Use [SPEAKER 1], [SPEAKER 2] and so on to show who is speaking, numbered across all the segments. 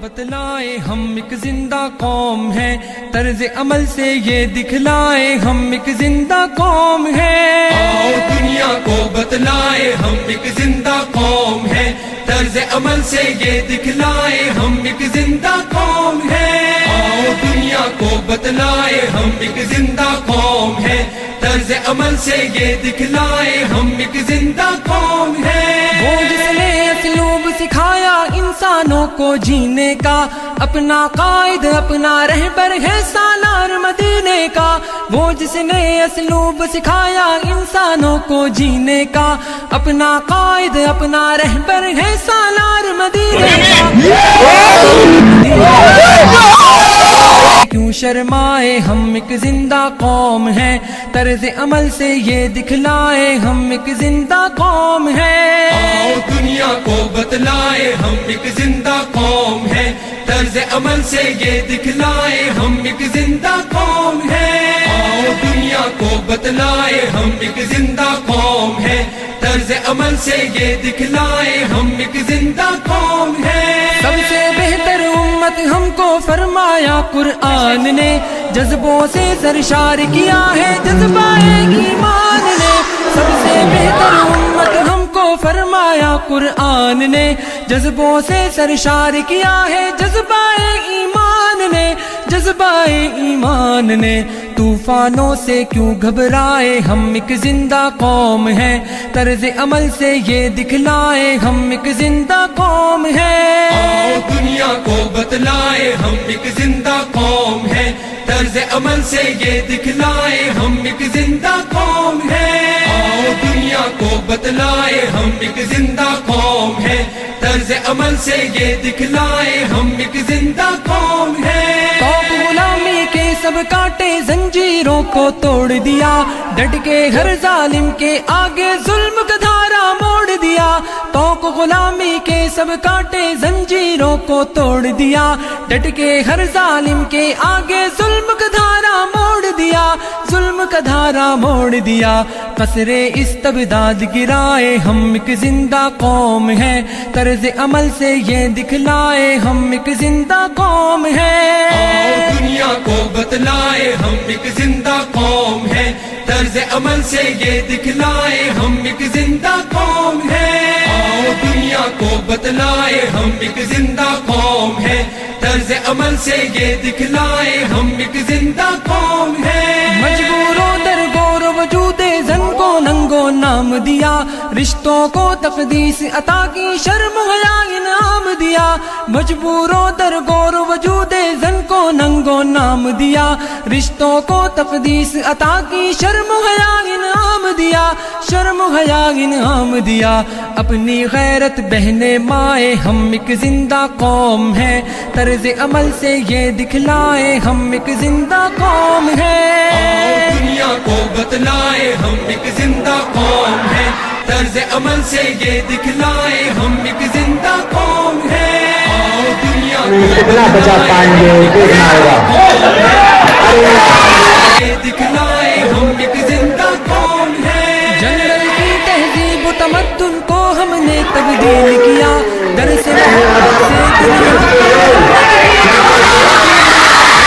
[SPEAKER 1] بتلائے ہم ایک زندہ قوم ہیں، طرز عمل سے یہ دکھلائے ہم ایک زندہ قوم ہیں۔
[SPEAKER 2] آؤ دنیا کو بتلائے ہم ایک زندہ قوم ہیں، طرز عمل سے یہ دکھلائے ہم ایک زندہ قوم ہیں۔ آؤ دنیا کو بتلائے ہم ایک زندہ قوم ہیں، طرز عمل سے یہ دکھلائے ہم ایک زندہ قوم ہیں۔
[SPEAKER 1] وہ جس نے اسلوب سکھایا انسانوں کو جینے کا، اپنا قائد اپنا رہبر ہے سالار مدینے کا۔ وہ جس نے اسلوب سکھایا انسانوں کو جینے کا، اپنا قائد اپنا رہبر ہے سالار مدینے کا۔ کیوں شرمائے ہم ایک زندہ قوم ہیں، طرز عمل سے یہ دکھلائے ہم ایک زندہ قوم ہیں۔
[SPEAKER 2] آؤ دنیا کو بتلائے ہم ایک زندہ قوم ہیں، طرز عمل سے یہ دکھلائے ہم ایک زندہ قوم ہیں۔ آؤ دنیا کو بتلائے ہم ایک زندہ قوم ہیں، طرز عمل سے یہ دکھلائے ہم ایک زندہ قوم ہیں۔
[SPEAKER 1] سب سے بہتر امت ہم کو فرمایا قرآن نے، جذبوں سے سرشار کیا ہے جذبہ ایمان نے۔ سب سے بہتر امت ہم کو فرمایا قرآن نے، جذبوں سے سرشار کیا ہے جذبہ ایمان نے، جذبہ ایمان نے۔ طوفانوں سے کیوں گھبرائے ہم ایک زندہ قوم ہیں، طرز عمل سے یہ دکھلائے ہم ایک زندہ قوم ہیں۔
[SPEAKER 2] آؤ دنیا کو بتلائے ہم ایک زندہ قوم ہیں، طرز عمل سے یہ دکھلائے ہم ایک زندہ قوم ہیں۔ آؤ دنیا کو بتلائے ہم ایک زندہ قوم ہیں، طرز عمل سے یہ دکھلائے ہم ایک زندہ قوم ہیں۔
[SPEAKER 1] توپ غلامی کے سب کانٹے زنجیروں کو توڑ دیا، ڈٹ کے ہر ظالم کے آگے ظلم کا دھارا موڑ دیا۔ توق غلامی کے سب کانٹے زنجیروں کو توڑ دیا، ڈٹ کے ہر ظالم کے آگے ظلم کا دھارا موڑ دیا، ظلم کا دھارا موڑ دیا۔ قصر استبداد گرائے ہم ایک زندہ قوم ہیں، طرز عمل سے یہ دکھلائے ہم ایک زندہ قوم ہیں۔
[SPEAKER 2] آؤ دنیا کو بتلائے ہم ایک زندہ قوم ہیں، طرز عمل سے یہ دکھلائے ہم ایک زندہ قوم ہیں۔ آؤ دنیا کو بتلائے ہم ایک زندہ قوم ہیں، طرز عمل سے یہ دکھلائے ہم ایک زندہ قوم ہیں۔
[SPEAKER 1] مجبوروں در گور وجود زن کو ننگو نام دیا، رشتوں کو تقدیس عطا کی شرم حیا انعام دیا۔ مجبوروں در گور وجود زن کو ننگو نام دیا، رشتوں کو تقدیس عطا کی شرم حیا انعام دیا، شرم حیا انعام دیا۔ اپنی غیرت بہنے مائے ہم ایک زندہ قوم ہیں، طرز عمل سے یہ دکھلائے ہم ایک زندہ قوم ہیں۔
[SPEAKER 2] آؤ دنیا کو بتلائے ہم ایک زندہ قوم ہیں، طرز عمل سے یہ دکھلائے ہم ایک زندہ قوم ہیں۔ آؤ دنیا کو یہ دکھلائے ہم ایک زندہ قوم ہیں۔
[SPEAKER 1] جنگل کی تہذیب و تمدن کو ہم نے تبدیل کیا، در سے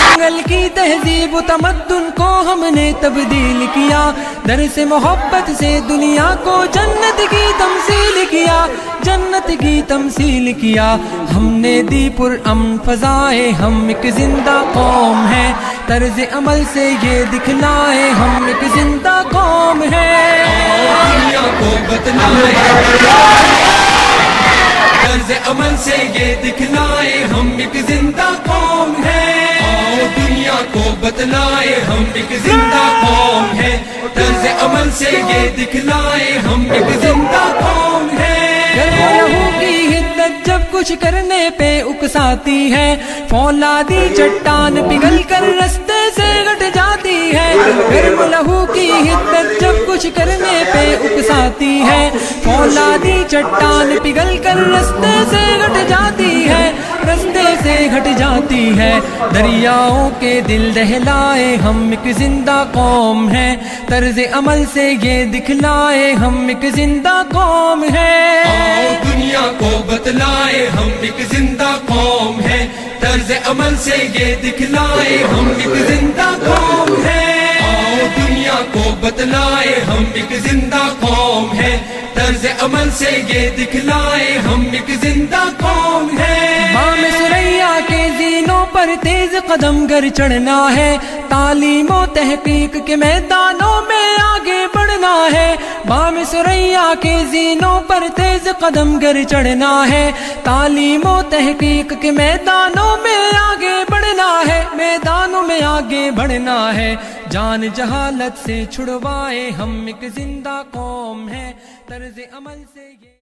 [SPEAKER 1] جنگل کی تہذیب و تمدن کو ہم نے تبدیل کیا، در سے محبت سے دنیا کو جنت کی تمثیل کیا، جنت کی تمثیل کیا۔ ہم نے دی پر امن فضائے ہم ایک زندہ قوم ہیں، طرز عمل سے یہ دکھلائے ہم ایک زندہ قوم ہیں۔
[SPEAKER 2] دنیا کو بتلائے طرز عمل سے یہ دکھلائے ہم ایک زندہ قوم ہیں۔ آؤ دنیا کو بتلائے ہم ایک زندہ قوم ہیں، طرز عمل سے یہ دکھلائے ہم ایک زندہ قوم ہیں۔
[SPEAKER 1] لہو کی حدت جب کچھ کرنے پہ اکساتی ہے، فولادی چٹان پگھل کر رستے سے گٹ جاتی ہے۔ گرم لہو کی حدت جب کچھ کرنے پہ اکساتی ہے، فولادی چٹان پگھل کر رستے سے گٹ جاتی ہے۔ رستے سے ہٹ جاتی ہے، دریاؤں کے دل دہلائے ہم ایک زندہ قوم ہیں، طرز عمل سے یہ دکھلائے ہم ایک زندہ قوم ہیں۔
[SPEAKER 2] آؤ دنیا کو بتلائے ہم ایک زندہ قوم ہیں، طرز عمل سے یہ دکھلائے ہم ایک زندہ قوم ہیں۔ آؤ دنیا کو بتلائے ہم ایک زندہ قوم ہیں، طرز عمل سے یہ دکھلائے ہم ایک زندہ قوم ہیں۔
[SPEAKER 1] بام ثریا کے زینوں پر تیز قدم گر چڑھنا ہے، تعلیم و تحقیق کے میدانوں میں آگے بڑھنا ہے۔ بام ثریا کے زینوں پر تیز قدم گر چڑھنا ہے، تعلیم و تحقیق کے میدانوں میں آگے بڑھنا ہے، میدانوں میں آگے بڑھنا ہے۔ جان جہالت سے چھڑوائے ہم ایک زندہ قوم ہیں، طرز عمل سے یہ